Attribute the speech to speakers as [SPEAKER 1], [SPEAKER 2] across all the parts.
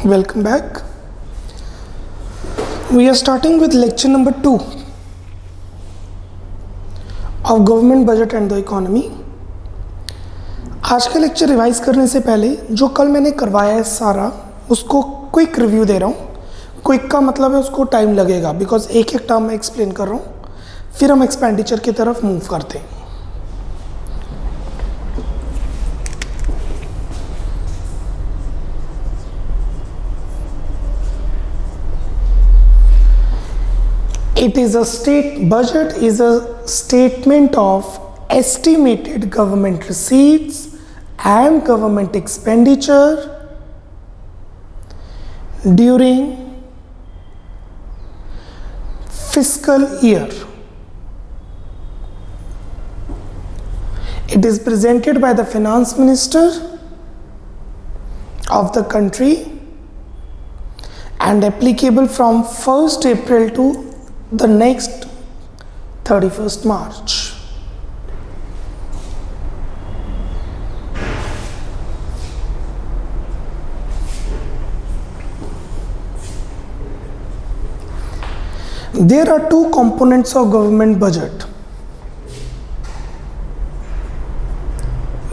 [SPEAKER 1] Welcome back. We are starting with lecture number 2 of government budget and the economy. आज का lecture revise करने से पहले जो कल मैंने करवाया है सारा उसको क्विक रिव्यू दे रहा हूँ. क्विक का मतलब है उसको टाइम लगेगा बिकॉज एक एक टर्म मैं एक्सप्लेन कर रहा हूँ, फिर हम एक्सपेंडिचर की तरफ मूव करते हैं. It is a budget is a statement of estimated government receipts and government expenditure during fiscal year. It is presented by the finance minister of the country and applicable from 1st April to the next 31st March. There are two components of government budget: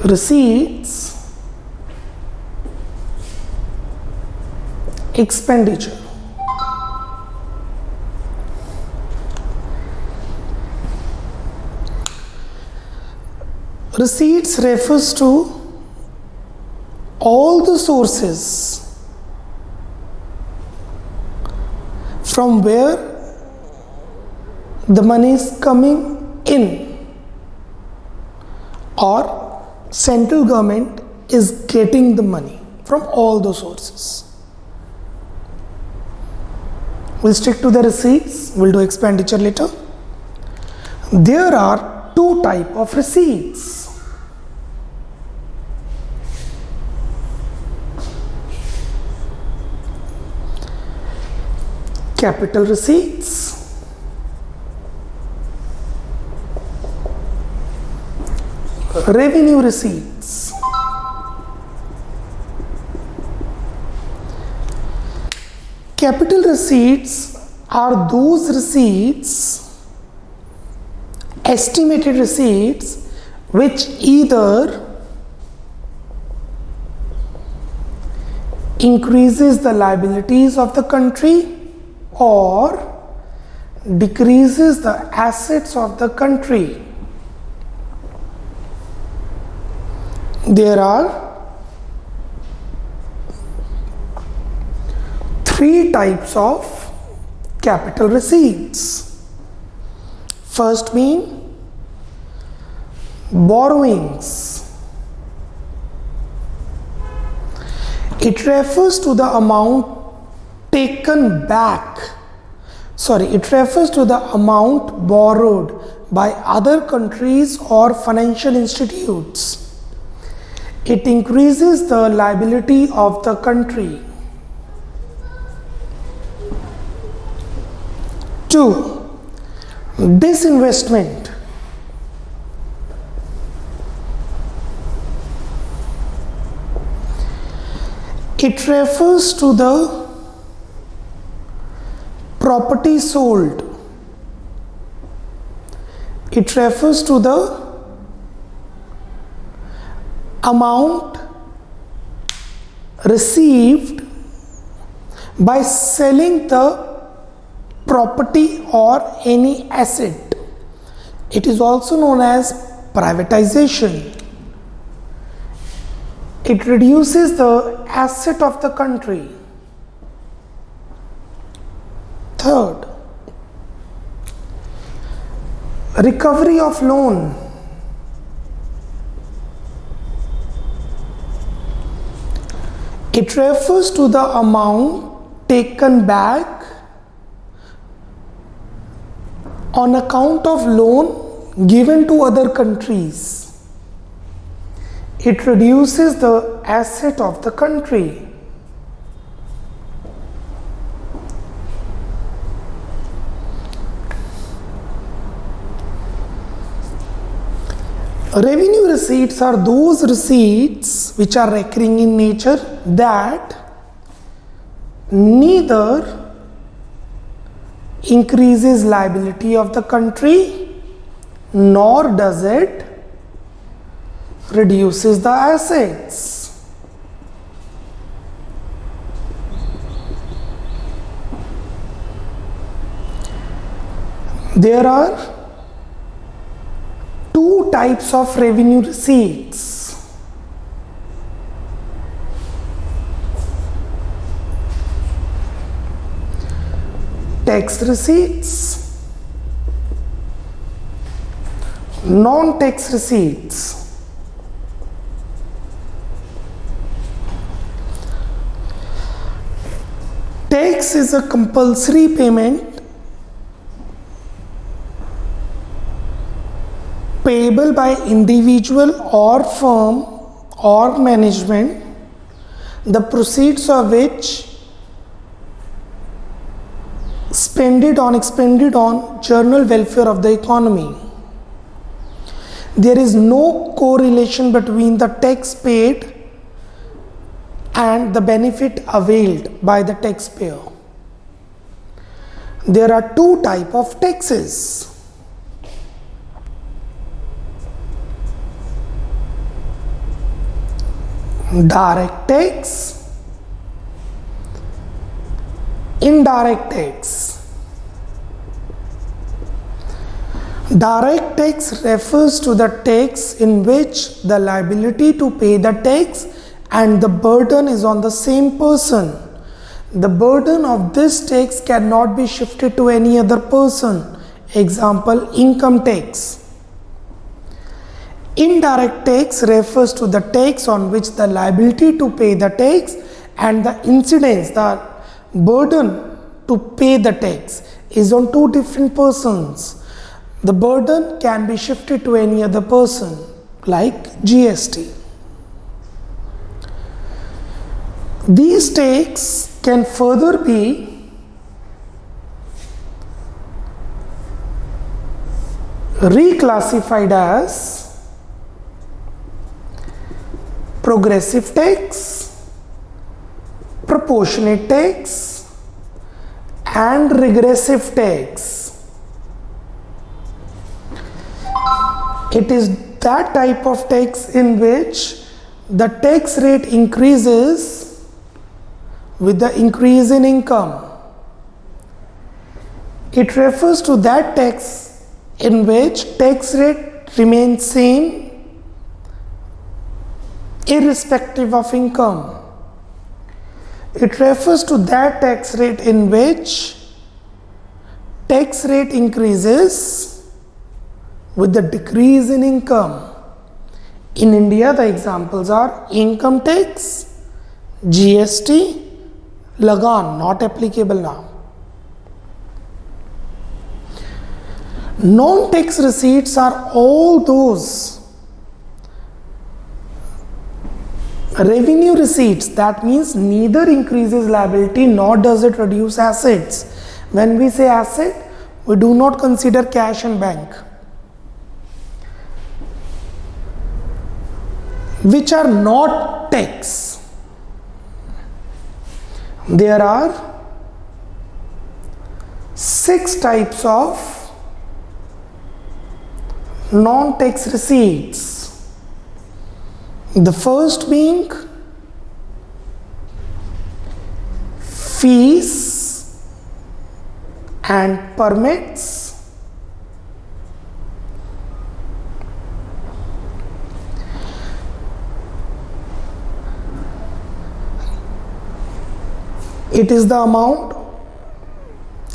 [SPEAKER 1] receipts, expenditure. Receipts refers to all the sources from where the money is coming in or central government is getting the money from all the sources. We'll stick to the receipts, we'll do expenditure later. There are two types of receipts: capital receipts revenue receipts. Capital receipts are those receipts, estimated receipts, which either increases the liabilities of the country or decreases the assets of the country. There are three types of capital receipts. First being borrowings. It refers to the amount taken back. It refers to the amount borrowed by other countries or financial institutes. It increases the liability of the country. 2. Disinvestment. It refers to the property sold. It refers to the amount received by selling the property or any asset. It is also known as privatization. It reduces the asset of the country. 3rd, recovery of loan. It refers to the amount taken back on account of loan given to other countries. It reduces the asset of the country. Revenue receipts are those receipts which are recurring in nature that neither increases liability of the country nor does it reduces the assets. There are two types of revenue receipts. Tax receipts, non-tax receipts. Tax is a compulsory payment payable by individual or firm or management, the proceeds of which expended on general welfare of the economy. There is no correlation between the tax paid and the benefit availed by the taxpayer. There are two types of taxes. Direct tax, indirect tax. Direct tax refers to the tax in which the liability to pay the tax and the burden is on the same person. The burden of this tax cannot be shifted to any other person. Example, income tax. Indirect tax refers to the tax on which the liability to pay the tax and the incidence, the burden to pay the tax is on two different persons. The burden can be shifted to any other person, like GST. These taxes can further be reclassified as progressive tax, proportionate tax, and regressive tax. It is that type of tax in which the tax rate increases with the increase in income. It refers to that tax in which tax rate remains same irrespective of income. It refers to that tax rate in which tax rate increases with the decrease in income. In India, the examples are income tax, GST, Lagan, not applicable now. Non-tax receipts are all those revenue receipts, that means neither increases liability nor does it reduce assets. When we say asset, we do not consider cash and bank, which are not tax. There are 6 types of non-tax receipts. The first being fees and permits. It is the amount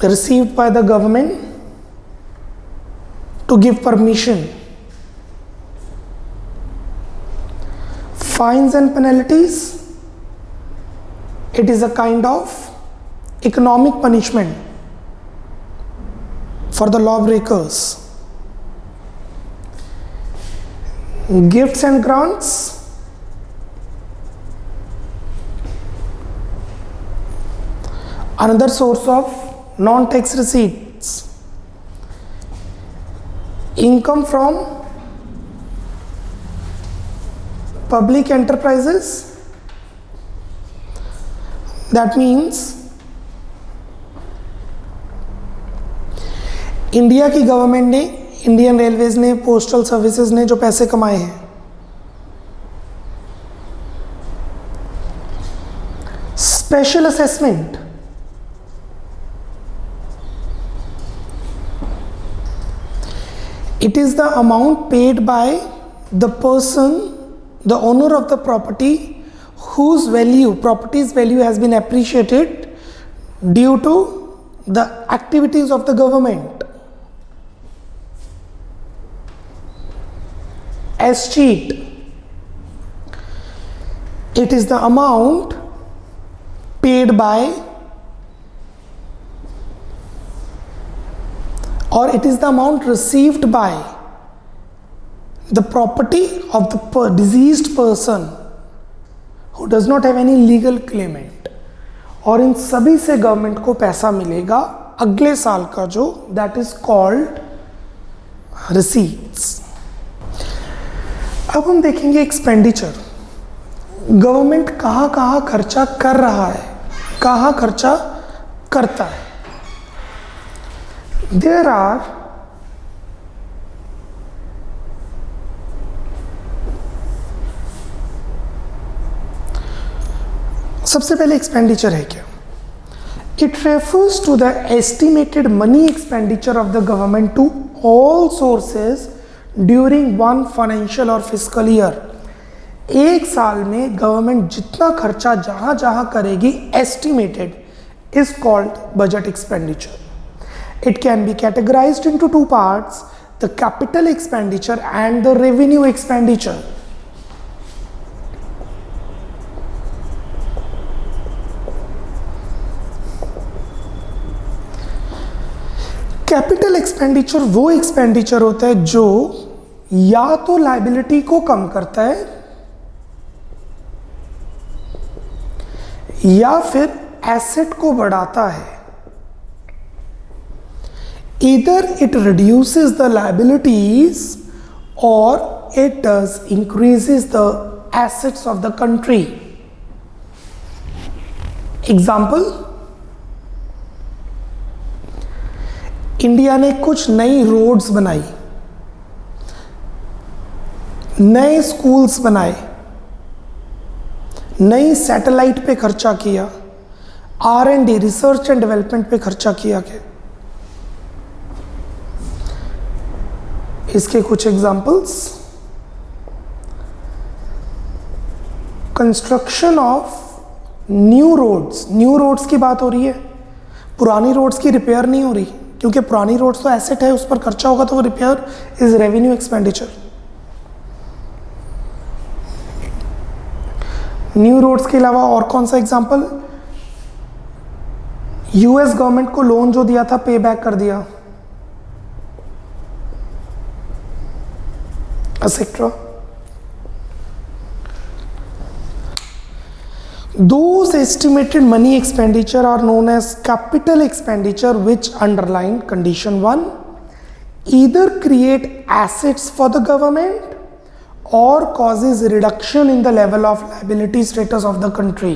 [SPEAKER 1] received by the government to give permission. Fines and penalties, it is a kind of economic punishment for the lawbreakers. Gifts and grants, another source of non-tax receipts. Income from public enterprises, that means India की government ने, Indian railways ने, postal services ने जो पैसे कमाए हैं, special assessment, it is the amount paid by the person, the owner of the property, whose value, property's value has been appreciated due to the activities of the government. Escheat, it is the amount paid by, or it is the amount received by the property of the deceased person who does not have any legal claimant, और इन सभी से government को पैसा मिलेगा अगले साल का जो, दैट इज कॉल्ड रिसीट्स। अब हम देखेंगे एक्सपेंडिचर। गवर्नमेंट कहाँ कहाँ खर्चा कर रहा है, कहाँ खर्चा करता है। There are सबसे पहले एक्सपेंडिचर है क्या? It refers to the estimated money expenditure of the government to all sources during one financial or fiscal year. एक साल में गवर्नमेंट जितना खर्चा जहां जहां करेगी, estimated is called budget expenditure. It can be categorized into two parts, the capital expenditure and the revenue expenditure. Capital expenditure वो expenditure होता है जो या तो लायबिलिटी को कम करता है या फिर एसेट को बढ़ाता है। Either it reduces the liabilities or it does increases the assets of the country. Example, India ने कुछ नई रोड्स बनाई, नए स्कूल्स बनाए, नई सैटेलाइट पे खर्चा किया, R&D रिसर्च एंड डेवलपमेंट पे खर्चा किया गया। इसके कुछ examples, construction of new roads. New roads की बात हो रही है, पुरानी रोड्स की रिपेयर नहीं हो रही, क्योंकि पुरानी रोड्स तो एसेट है, उस पर खर्चा होगा तो वो repair is revenue expenditure. New roads के अलावा और कौन सा एग्जाम्पल? यूएस गवर्नमेंट को लोन जो दिया था पे बैक कर दिया, etc. Those estimated money expenditure are known as capital expenditure, which underline condition 1, either create assets for the government or causes reduction in the level of liability status of the country.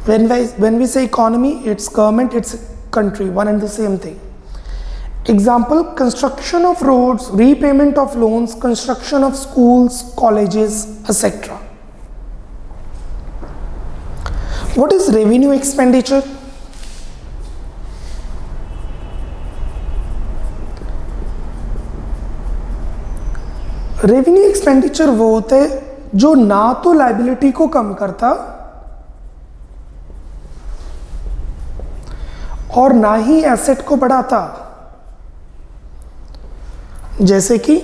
[SPEAKER 1] When we say economy, it's government, it's country, one and the same thing. Example, construction of roads, repayment of loans, construction of schools, colleges, etc. What is revenue expenditure? Revenue expenditure वो होता है जो ना तो liability को कम करता और ना ही एसेट को बढ़ाता। जैसे कि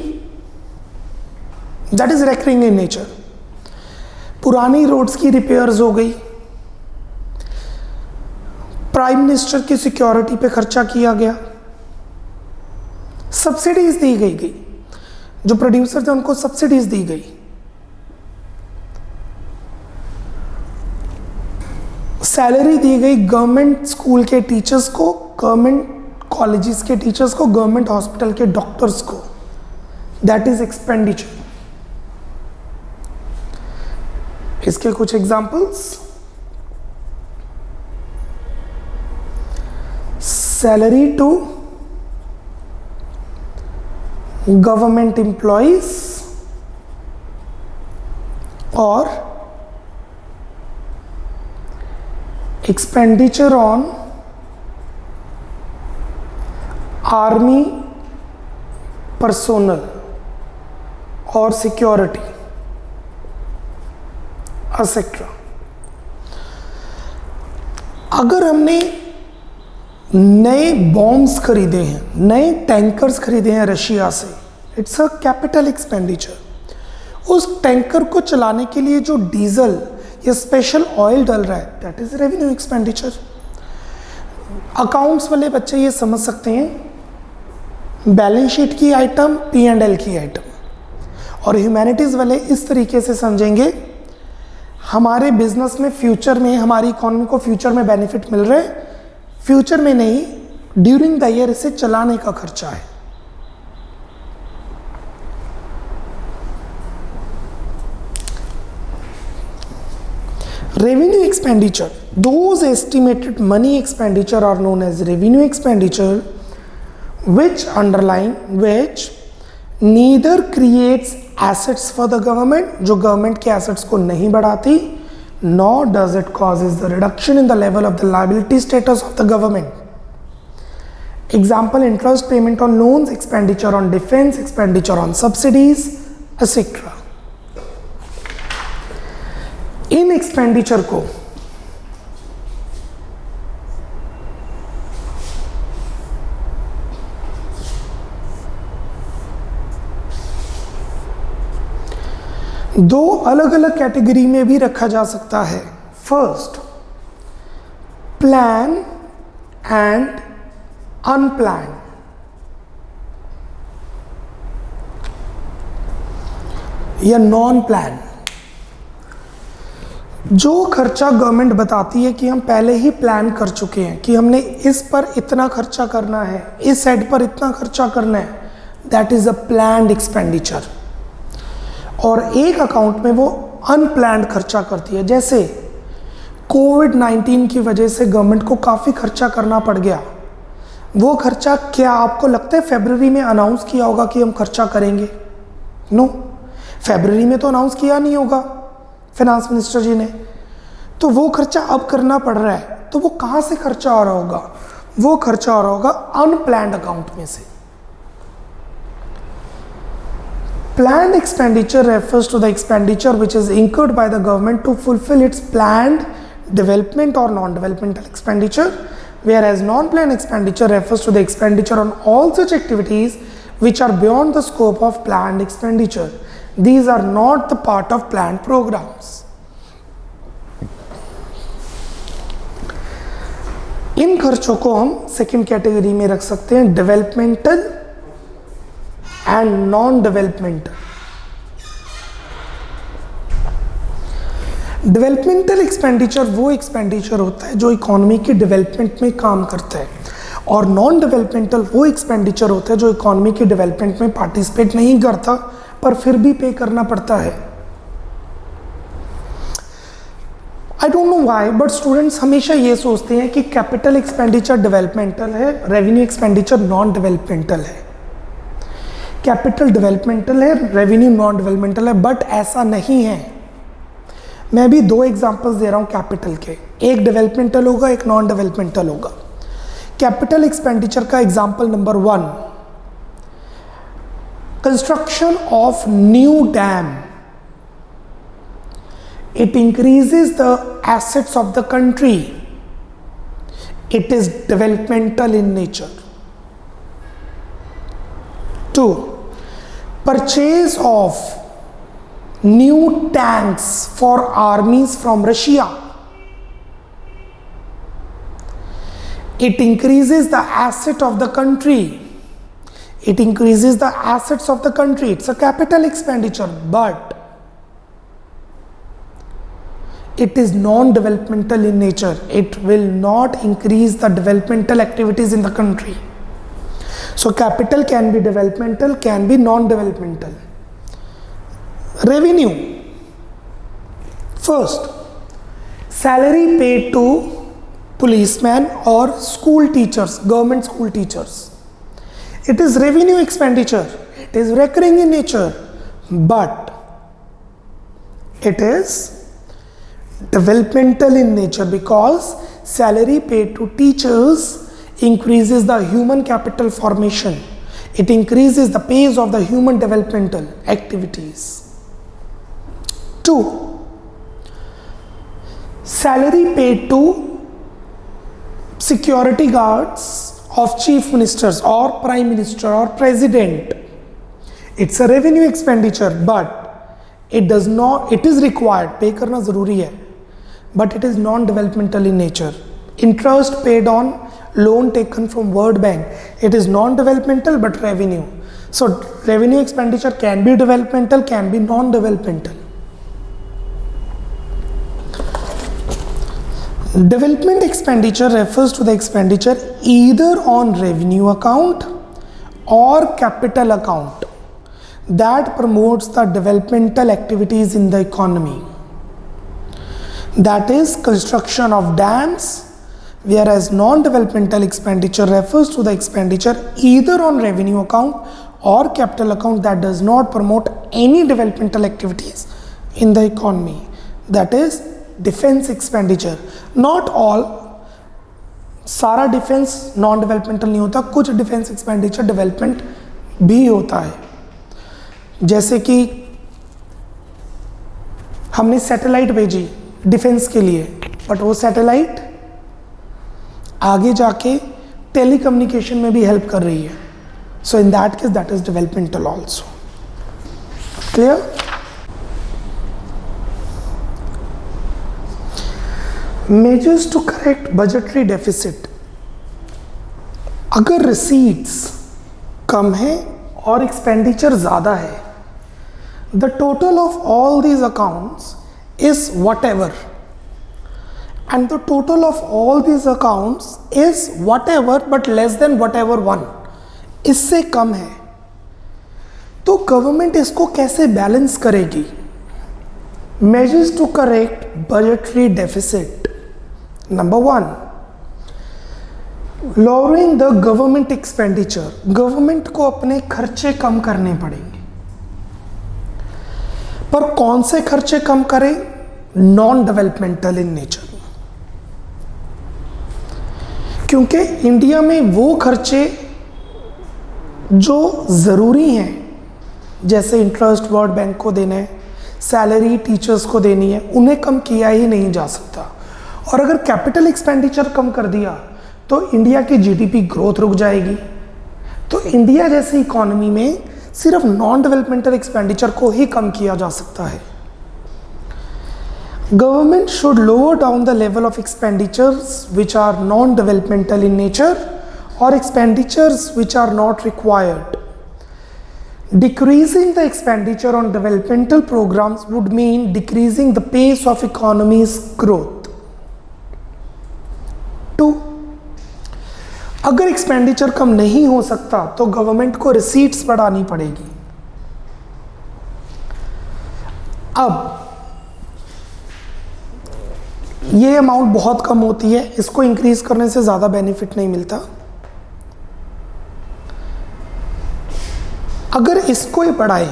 [SPEAKER 1] that is recurring in nature, पुरानी रोड्स की रिपेयर्स हो गई, प्राइम मिनिस्टर की सिक्योरिटी पे खर्चा किया गया, सब्सिडीज दी गई, जो प्रोड्यूसर थे उनको सब्सिडीज दी गई, सैलरी दी गई गवर्नमेंट स्कूल के टीचर्स को, गवर्नमेंट कॉलेजेस के टीचर्स को, गवर्नमेंट हॉस्पिटल के डॉक्टर्स को। That is expenditure. इसके कुछ examples, salary to government employees or expenditure on army personnel or security etc. अगर हमने नए बॉम्ब्स खरीदे हैं, नए टैंकर्स खरीदे हैं रशिया से, इट्स अ कैपिटल एक्सपेंडिचर। उस टैंकर को चलाने के लिए जो डीजल या स्पेशल ऑयल डल रहा है, that is revenue expenditure. Accounts वाले बच्चे ये समझ सकते हैं बैलेंस शीट की आइटम, P&L की आइटम, और ह्यूमैनिटीज वाले इस तरीके से समझेंगे हमारे बिजनेस में फ्यूचर में, हमारी इकोनॉमी को फ्यूचर में बेनिफिट मिल रहा है, फ्यूचर में नहीं, ड्यूरिंग द ईयर इसे चलाने का खर्चा है। Revenue expenditure, those estimated money expenditure are known as revenue expenditure, which neither creates assets for the government, जो government के assets को नहीं बढ़ाती, nor does it causes the reduction in the level of the liability status of the government. Example, interest payment on loans, expenditure on defense, expenditure on subsidies, etc. In expenditure को दो अलग अलग category में भी रखा जा सकता है। First, plan and unplan. या नॉन प्लान, जो खर्चा गवर्नमेंट बताती है कि हम पहले ही प्लान कर चुके हैं कि हमने इस पर इतना खर्चा करना है, इस हेड पर इतना खर्चा करना है, that is a planned expenditure. और एक अकाउंट में वो अनप्लान्ड खर्चा करती है, जैसे कोविड-19 की वजह से गवर्नमेंट को काफ़ी खर्चा करना पड़ गया। वो खर्चा क्या आपको लगता है फरवरी में अनाउंस किया होगा कि हम खर्चा करेंगे? नो, फरवरी में तो अनाउंस किया नहीं होगा फाइनेंस मिनिस्टर जी ने। तो वो खर्चा अब करना पड़ रहा है, तो वो कहाँ से खर्चा हो रहा होगा? वो खर्चा हो रहा होगा अनप्लान्ड अकाउंट में से। Planned expenditure refers to the expenditure which is incurred by the government to fulfill its planned development or non-developmental expenditure, whereas non-planned expenditure refers to the expenditure on all such activities which are beyond the scope of planned expenditure. These are not the part of planned programs. इन खर्चों को हम second category में रख सकते हैं, developmental and non developmental. Developmental expenditure वो expenditure होता है जो इकोनॉमी की डेवलपमेंट में काम करता है, और नॉन डेवलपमेंटल वो एक्सपेंडिचर होता है जो इकोनॉमी की डेवलपमेंट में पार्टिसिपेट नहीं करता पर फिर भी पे करना पड़ता है। I don't know why, but students हमेशा ये सोचते हैं कि कैपिटल एक्सपेंडिचर डेवलपमेंटल है, रेवेन्यू एक्सपेंडिचर नॉन डेवलपमेंटल है। कैपिटल डेवलपमेंटल है, रेवेन्यू नॉन डेवलपमेंटल है, बट ऐसा नहीं है। मैं भी दो एग्जांपल्स दे रहा हूँ कैपिटल के, एक डेवलपमेंटल होगा, एक नॉन डेवलपमेंटल होगा। कैपिटल एक्सपेंडिचर का example number 1, construction of new dam. It increases the assets of the country. It is developmental in nature. 2, purchase of new tanks for armies from Russia. It increases the asset of the country. It increases the assets of the country. It's a capital expenditure, but it is non-developmental in nature. It will not increase the developmental activities in the country. So capital can be developmental, can be non-developmental. Revenue. First, salary paid to policemen or school teachers, government school teachers. It is revenue expenditure. it is recurring in nature, but it is developmental in nature because salary paid to teachers increases the human capital formation. It increases the pace of the human developmental activities. 2. Salary paid to security guards of chief ministers or prime minister or president. It's a revenue expenditure, but it does not, it is required, pay karna zaruri hai, but it is non-developmental in nature. Interest paid on loan taken from World Bank, it is non-developmental but revenue. So revenue expenditure can be developmental, can be non-developmental. Development expenditure refers to the expenditure either on revenue account or capital account that promotes the developmental activities in the economy. That is construction of dams, whereas non-developmental expenditure refers to the expenditure either on revenue account or capital account that does not promote any developmental activities in the economy. That is defence expenditure. Not all, सारा defence non developmental नहीं होता, कुछ defence expenditure development भी होता है. जैसे कि हमने सैटेलाइट भेजी डिफेंस के लिए, बट वो सैटेलाइट आगे जाके टेलीकम्युनिकेशन में भी हेल्प कर रही है. So in that case that is developmental also. Clear? Measures to correct budgetary deficit. अगर receipts कम है और expenditure ज़्यादा है, the total of all these accounts is whatever, and the total of all these accounts is whatever but less than whatever one, इससे कम है, तो government इसको कैसे बैलेंस करेगी? Measures to correct budgetary deficit. Number 1, lowering the government expenditure. Government को अपने खर्चे कम करने पड़ेंगे, पर कौन से खर्चे कम करें? Non developmental in nature. क्योंकि इंडिया में वो खर्चे जो ज़रूरी हैं, जैसे इंटरेस्ट वर्ल्ड बैंक को देना है, सैलरी टीचर्स को देनी है, उन्हें कम किया ही नहीं जा सकता. और अगर कैपिटल एक्सपेंडिचर कम कर दिया तो इंडिया की जीडीपी ग्रोथ रुक जाएगी. तो इंडिया जैसी इकोनॉमी में सिर्फ नॉन डेवलपमेंटल एक्सपेंडिचर को ही कम किया जा सकता है. Government should lower down the level of expenditures which are non developmental in nature और expenditures which are not required. Decreasing the expenditure on developmental programs would mean decreasing the pace of economy's growth. 2, अगर expenditure कम नहीं हो सकता तो government को receipts बढ़ानी पड़ेगी. अब ये अमाउंट बहुत कम होती है, इसको इंक्रीज करने से ज़्यादा बेनिफिट नहीं मिलता. अगर इसको ही बढ़ाए,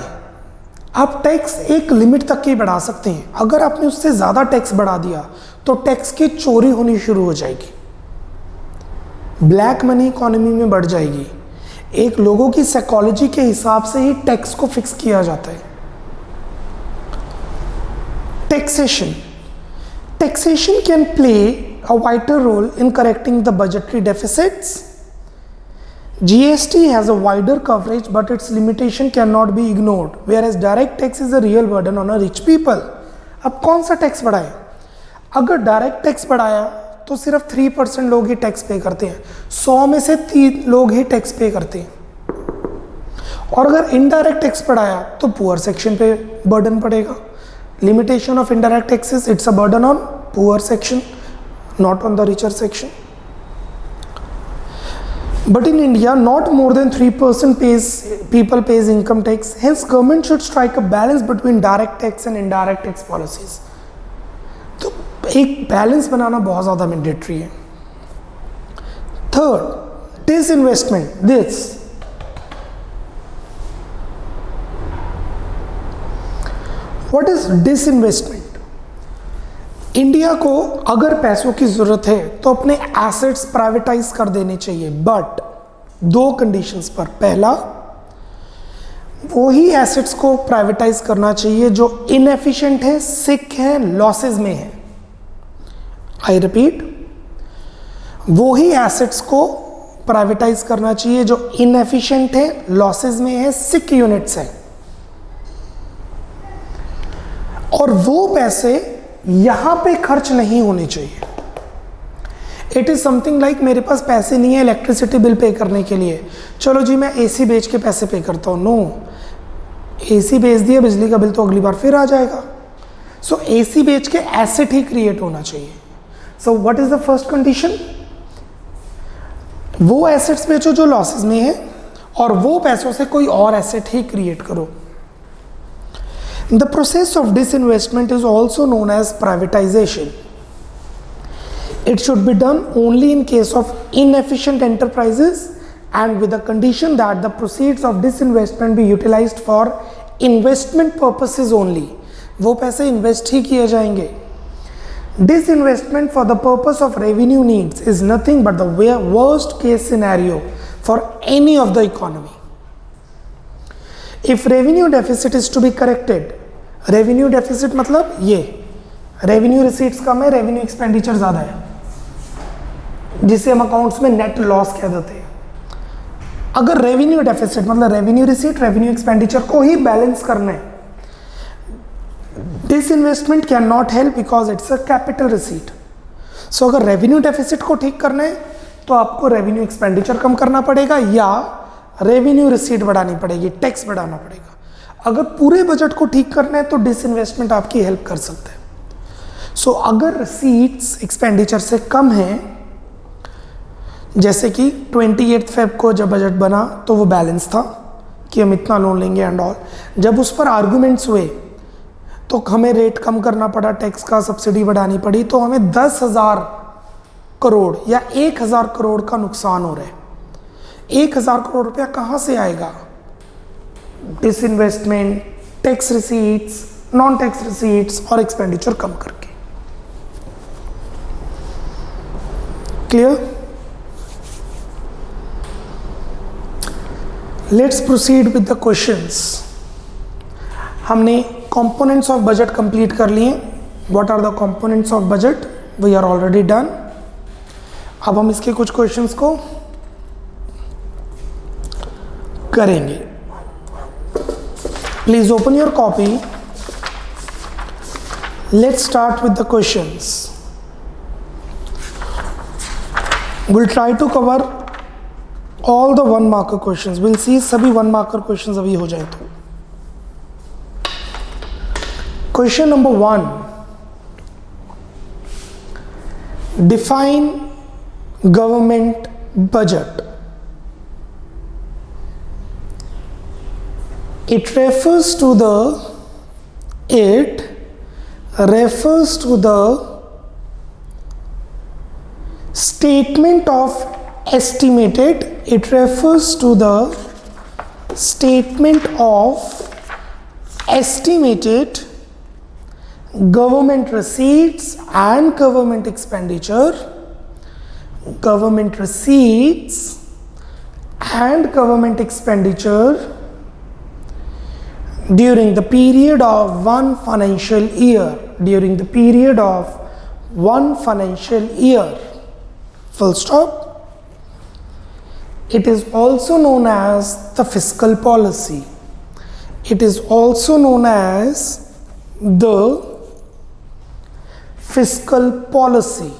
[SPEAKER 1] आप टैक्स एक लिमिट तक ही बढ़ा सकते हैं. अगर आपने उससे ज़्यादा टैक्स बढ़ा दिया तो टैक्स की चोरी होनी शुरू हो जाएगी, ब्लैक मनी इकोनॉमी में बढ़ जाएगी. एक लोगों की साइकोलॉजी के हिसाब से ही टैक्स को फिक्स किया जाता है. Taxation. Taxation can play a wider role in correcting the budgetary deficits. GST has a wider coverage, but its limitation cannot be ignored, whereas direct tax is a real burden on a rich people. अब कौन सा tax बढ़ाए? अगर direct tax बढ़ाया तो सिर्फ 3% लोग ही tax पे करते हैं, 100 में से 3 लोग ही टैक्स पे करते हैं. और अगर इनडायरेक्ट टैक्स बढ़ाया तो पुअर सेक्शन पे बर्डन पड़ेगा. Limitation of indirect taxes, it's a burden on poor section, not on the richer section. But in India, not more than 3% people pays income tax. Hence, government should strike a balance between direct tax and indirect tax policies. तो एक balance बनाना बहुत ज़्यादा mandatory है. Third, disinvestment. This what is disinvestment? India को अगर पैसों की जरूरत है तो अपने एसेट्स प्राइवेटाइज कर देने चाहिए, बट दो कंडीशंस पर। पहला, वही एसेट्स को प्राइवेटाइज करना चाहिए जो इनएफिशिएंट है, सिक है, लॉसेस में है। आई रिपीट, वही एसेट्स को प्राइवेटाइज करना चाहिए जो इनएफिशिएंट है, लॉसेस में है, सिक यूनिट्स है। और वो पैसे यहां पे खर्च नहीं होने चाहिए। इट इज समथिंग लाइक मेरे पास पैसे नहीं है इलेक्ट्रिसिटी बिल पे करने के लिए, चलो जी मैं एसी बेच के पैसे पे करता हूं। नो, एसी बेच दिया, बिजली का बिल तो अगली बार फिर आ जाएगा। सो एसी बेच के एसेट ही क्रिएट होना चाहिए। So what is the first condition? वो एसेट्स बेचो जो लॉसेस में है, और वो पैसों से कोई और एसेट ही क्रिएट करो। The process of disinvestment is also known as privatization. It should be done only in case of inefficient enterprises and with the condition that the proceeds of disinvestment be utilized for investment purposes only. वो पैसे invest ही किए जाएंगे। Disinvestment for the purpose of revenue needs is nothing but the worst case scenario for any of the economy. If revenue deficit is to be corrected, revenue deficit मतलब ये revenue receipts कम है, revenue expenditure ज़्यादा है, जिसे हम accounts में net loss कह देते हैं। अगर रेवेन्यू डेफिसिट मतलब रेवेन्यू रिसीट रेवेन्यू एक्सपेंडिचर को ही बैलेंस करना है, disinvestment can not help because it's a capital receipt. So अगर रेवेन्यू डेफिसिट को ठीक करना है तो आपको रेवेन्यू एक्सपेंडिचर कम करना पड़ेगा या रेवेन्यू रिसीट बढ़ानी पड़ेगी, टैक्स बढ़ाना पड़ेगा। अगर पूरे बजट को ठीक करना है तो डिसइन्वेस्टमेंट आपकी हेल्प कर सकते हैं। सो अगर रिसीट्स एक्सपेंडिचर से कम है, जैसे कि 28 फेब को जब बजट बना तो वो बैलेंस था कि हम इतना लोन लेंगे एंड ऑल, जब उस पर आर्गुमेंट्स हुए तो हमें रेट कम करना पड़ा, टैक्स का सब्सिडी बढ़ानी पड़ी, तो हमें 10,000 करोड़ या 1,000 करोड़ का नुकसान हो रहा है। 1,000 करोड़ रुपया कहाँ से आएगा? Disinvestment, tax receipts, non tax receipts और एक्सपेंडिचर कम करके। Clear? Let's proceed with the questions. हमने कंपोनेंट्स ऑफ बजट कंप्लीट कर लिए। What are the components of budget? We are already done. अब हम इसके कुछ क्वेश्चंस को करेंगे। Please open your copy. Let's start with the questions. We'll try to cover all the 1 marker questions. We'll see सभी 1 marker questions अभी हो जाए तो। Question number 1. Define government budget. It refers to the statement of estimated. It refers to the statement of estimated government receipts and government expenditure. Government receipts and government expenditure during the period of one financial year. During the period of one financial year. Full stop. It is also known as the fiscal policy. It is also known as the fiscal policy.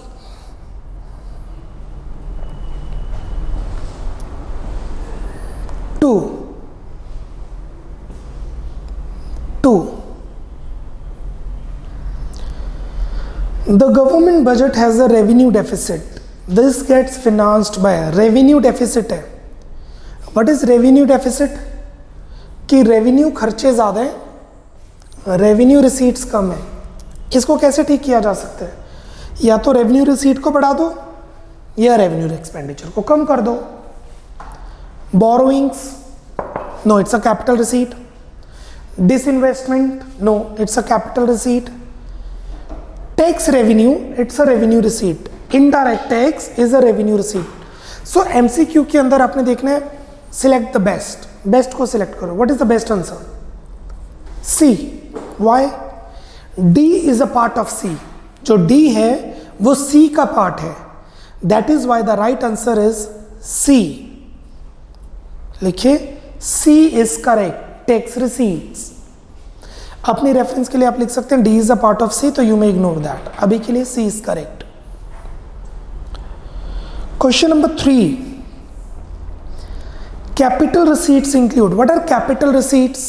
[SPEAKER 1] Two. The government budget has a revenue deficit. This gets financed by a revenue deficit है। What is revenue deficit? कि revenue खर्चे ज़्यादा है, revenue receipts कम है। इसको कैसे ठीक किया जा सकता है? या तो revenue receipt को बढ़ा दो या revenue expenditure को कम कर दो। Borrowings, no, it's a capital receipt. Disinvestment, no, it's a capital receipt. Tax revenue, it's a revenue receipt. Indirect tax is a revenue receipt. So MCQ के अंदर आपने देखना है, select the best. Best को select करो. What is the best answer? C. Why? D is a part of C. जो D है वो C का part है. That is why the right answer is C. लिखिए C is correct. Tax receipts. अपनी reference के लिए आप लिख सकते हैं D is a part of C, तो you may ignore that. अभी के लिए C is correct. Question number 3. Capital receipts include. What are capital receipts?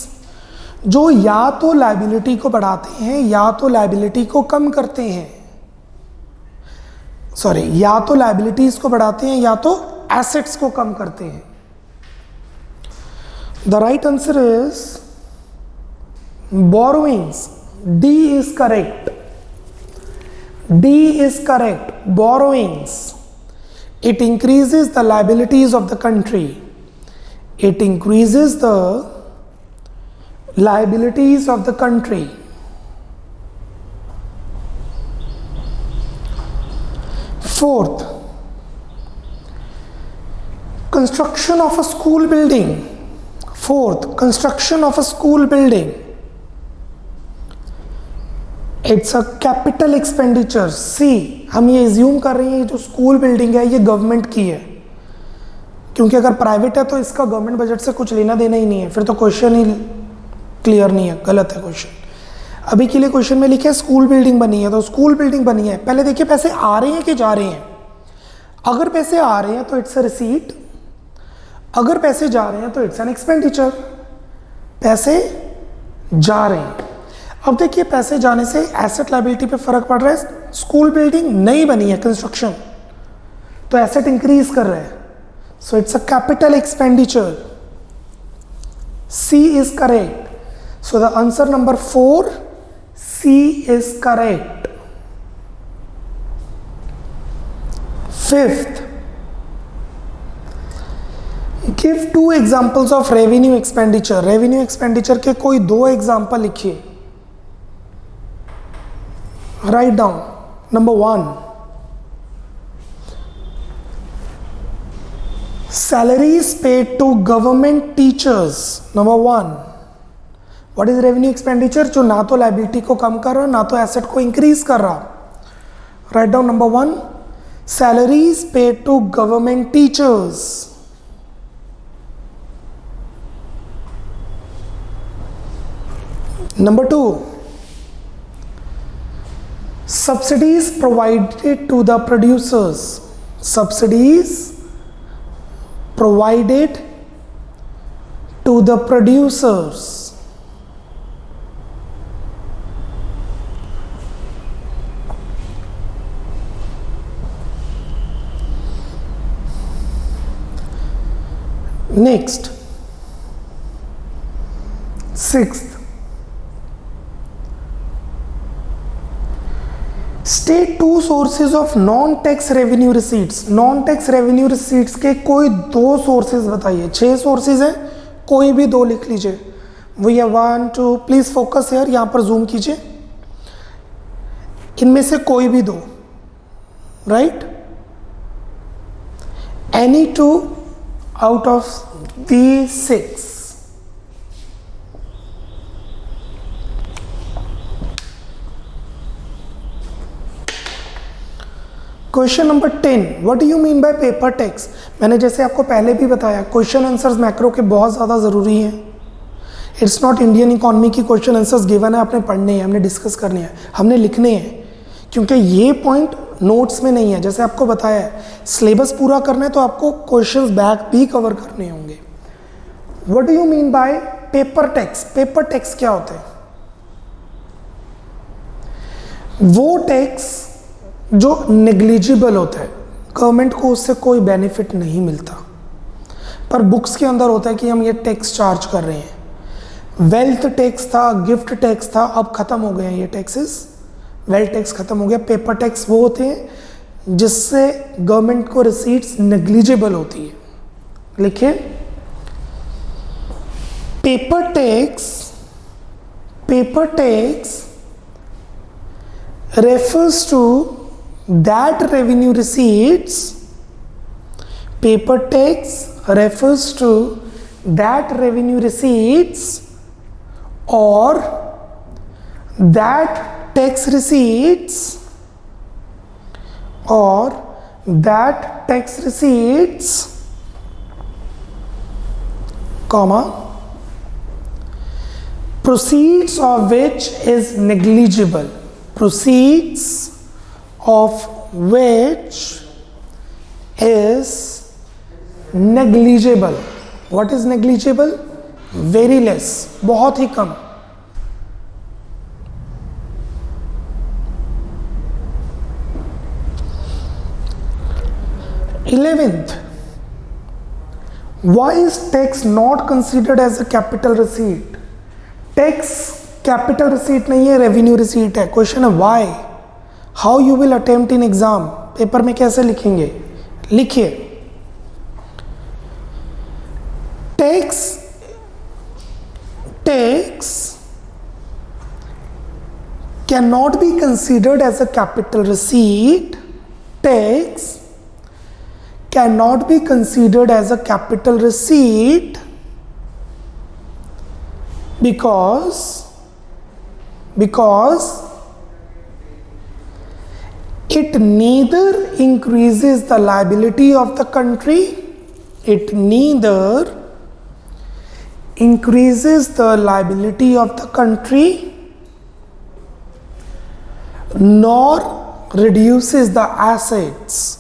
[SPEAKER 1] जो या तो लायबिलिटी को बढ़ाते हैं या तो लायबिलिटी को कम करते हैं. सॉरी, या तो लायबिलिटीज को बढ़ाते हैं या तो एसेट्स को कम करते हैं. The right answer is borrowings. D is correct. D is correct. Borrowings. It increases the liabilities of the country. It increases the liabilities of the country. Fourth, construction of a school building. Fourth, construction of a school building. It's a capital expenditure. C. हम ये assume कर रहे हैं जो school building है ये government की है, क्योंकि अगर प्राइवेट है तो इसका गवर्नमेंट बजट से कुछ लेना देना ही नहीं है, फिर तो क्वेश्चन ही क्लियर नहीं है, गलत है क्वेश्चन. अभी के लिए क्वेश्चन में लिखे स्कूल बिल्डिंग बनी है, तो स्कूल बिल्डिंग बनी है. पहले देखिए पैसे आ रहे हैं कि जा रहे हैं. अगर पैसे आ रहे हैं तो इट्स अ रिसीट. अगर पैसे जा रहे हैं तो इट्स एन एक्सपेंडिचर. पैसे जा रहे हैं. अब देखिए पैसे जाने से एसेट लायबिलिटी पे फर्क पड़ रहा है. स्कूल बिल्डिंग नई बनी है, कंस्ट्रक्शन, तो एसेट इंक्रीज कर रहा है. So it's a capital expenditure. C is correct. So the answer number 4, C is correct. Fifth, give 2 examples of revenue expenditure. Revenue expenditure के कोई 2 एग्जाम्पल लिखिए. Write down. Number 1, salaries paid to government teachers. Number 1, what is revenue expenditure? जो ना तो liability को कम कर रहा ना तो एसेट को इंक्रीज कर रहा. Write down number 1, salaries paid to government teachers. Number 2, subsidies provided to the producers. Subsidies provided to the producers. Next, 6th, state 2 sources of non-tax revenue receipts. Non-tax revenue receipts के कोई 2 sources बताइए. 6 sources हैं, कोई भी 2 लिख लीजिए. We have 1, 2, please focus यार, यहाँ पर जूम कीजिए. इनमें से कोई भी 2, right? Any 2 out of these 6. Question number 10, what do you mean by paper tax? मैंने जैसे आपको पहले भी बताया, क्वेश्चन आंसर्स मैक्रो के बहुत ज़्यादा ज़रूरी हैं. इट्स नॉट इंडियन इकोनॉमी की क्वेश्चन आंसर्स गिवन है, आपने पढ़ने हैं, हमने डिस्कस करने हैं, हमने लिखने हैं, क्योंकि ये पॉइंट नोट्स में नहीं है. जैसे आपको बताया है, सिलेबस पूरा करना है तो आपको क्वेश्चंस बैक भी कवर करने होंगे. What do you mean by paper tax? Paper tax क्या होता है? वो टैक्स जो नेग्लिजिबल होता है, गवर्नमेंट को उससे कोई बेनिफिट नहीं मिलता, पर बुक्स के अंदर होता है कि हम ये टैक्स चार्ज कर रहे हैं. वेल्थ टैक्स था, गिफ्ट टैक्स था, अब खत्म हो गए हैं ये टैक्सेस. वेल्थ टैक्स खत्म हो गया. पेपर टैक्स वो होते हैं जिससे गवर्नमेंट को रिसीट्स नेग्लिजिबल होती है. लिखिए, paper tax paper tax refers to that revenue receipts. Paper tax refers to that revenue receipts or that tax receipts comma proceeds of which is negligible. Proceeds of which is negligible. What is negligible? Very less, बहुत ही कम. 11th, why is tax not considered as a capital receipt? Tax capital receipt नहीं है, revenue receipt है. Question है why? How you will attempt in exam? Paper में कैसे लिखेंगे? लिखिए. Tax cannot be considered as a capital receipt. Tax cannot be considered as a capital receipt because it neither increases the liability of the country, it neither increases the liability of the country nor reduces the assets,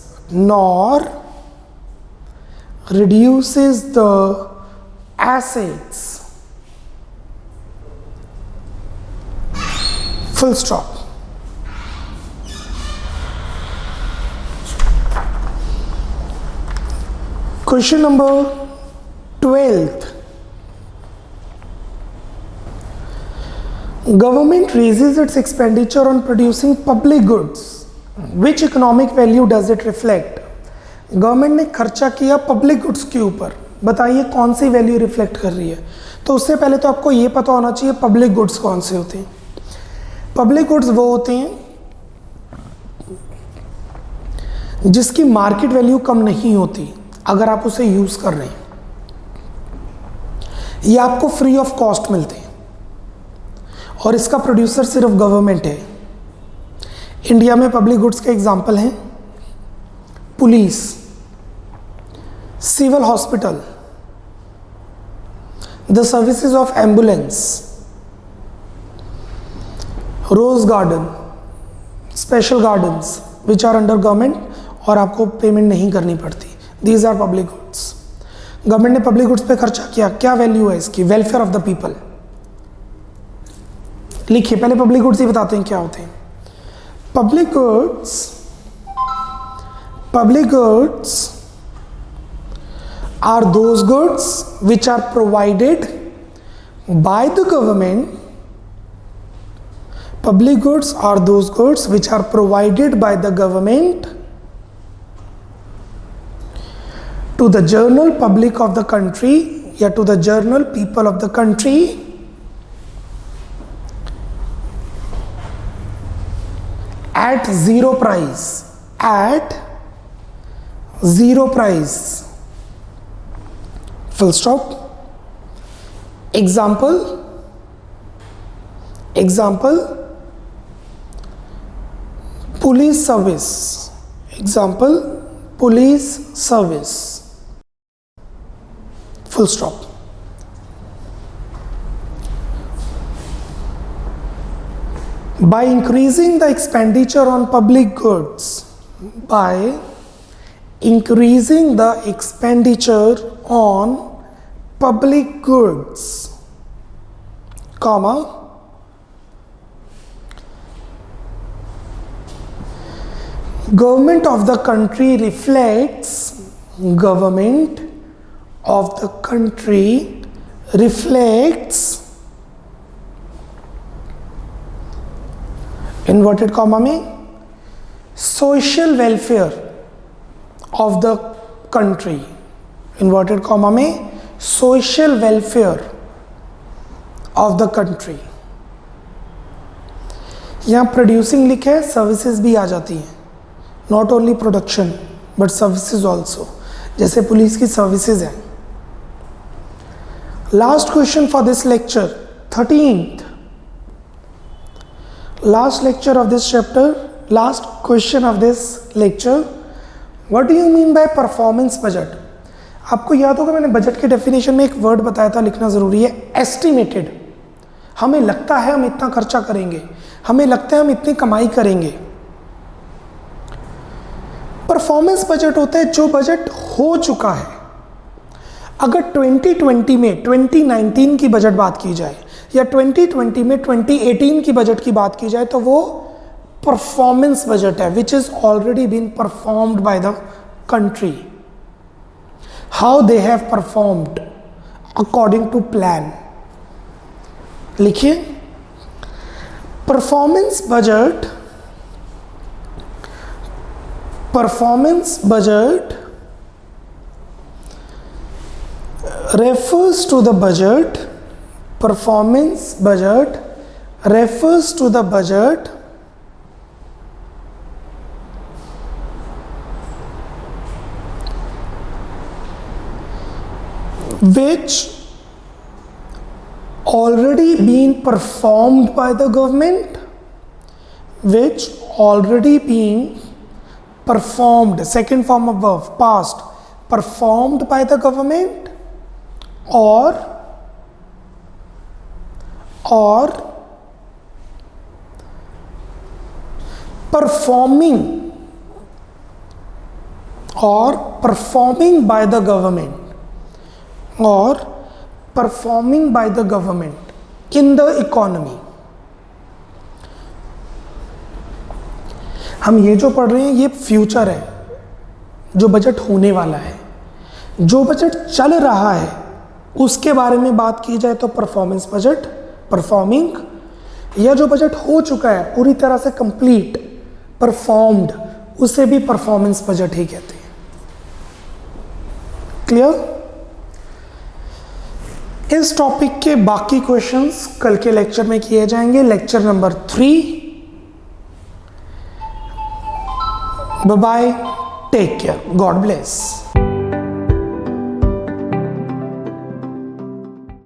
[SPEAKER 1] full stop. Question number 12. Government raises its expenditure on producing public goods. Which economic value does it reflect? Government ने खर्चा किया public goods के ऊपर, बताइए कौन सी value reflect कर रही है. तो उससे पहले तो आपको ये पता होना चाहिए पब्लिक गुड्स कौन से होते हैं. पब्लिक गुड्स वो होते हैं जिसकी मार्केट वैल्यू कम नहीं होती अगर आप उसे यूज कर रहे हैं, ये आपको फ्री ऑफ कॉस्ट मिलते हैं और इसका प्रोड्यूसर सिर्फ गवर्नमेंट है. इंडिया में पब्लिक गुड्स के एग्जाम्पल हैं police, civil hospital, the services of ambulance, rose garden, special gardens which are under government और आपको पेमेंट नहीं करनी पड़ती. These are public goods. Government ने पब्लिक गुड्स पे खर्चा किया, क्या वैल्यू है इसकी? Welfare of the people. लिखिए, पहले पब्लिक गुड्स ही बताते हैं क्या होते हैं. Public goods are those goods which are provided by the government. Public goods are those goods which are provided by the government to the general public of the country, या to the general people of the country at zero price. At zero price. Full stop. Example, police service. Example, police service. Full stop. By increasing the expenditure on public goods, by increasing the expenditure on public goods, comma, government of the country reflects inverted comma में social welfare of the country, inverted comma में social welfare of the country. यहाँ producing लिखा है, services भी आ जाती हैं, not only production but services also, जैसे police की सर्विसेज हैं। Last question for this lecture, 13th last lecture of this chapter, last question of this lecture. What do you mean by performance budget? आपको याद होगा मैंने budget के definition में एक वर्ड बताया था, लिखना ज़रूरी है, एस्टिमेटेड। हमें लगता है हम इतना खर्चा करेंगे, हमें लगता है हम इतनी कमाई करेंगे। परफॉर्मेंस बजट होता है जो बजट हो चुका है। अगर 2020 में 2019 की बजट बात की जाए या 2020 में 2018 की बजट की बात की जाए तो वो परफॉर्मेंस बजट है, which is already been performed by the country, how they have performed according to plan. लिखिए, performance budget refers to the budget, performance budget refers to the budget which already been performed by the government, which already being performed, second form of verb, past, performed by the government or performing by the government or performing by the government in the economy। हम ये जो पढ़ रहे हैं ये future है, जो budget होने वाला है। जो बजट चल रहा है उसके बारे में बात की जाए तो परफॉर्मेंस बजट, परफॉर्मिंग, या जो बजट हो चुका है पूरी तरह से कंप्लीट, परफॉर्म्ड, उसे भी परफॉर्मेंस बजट ही कहते हैं। क्लियर? इस टॉपिक के बाकी क्वेश्चंस कल के लेक्चर में किए जाएंगे, lecture number 3। Bye bye, take care, god bless.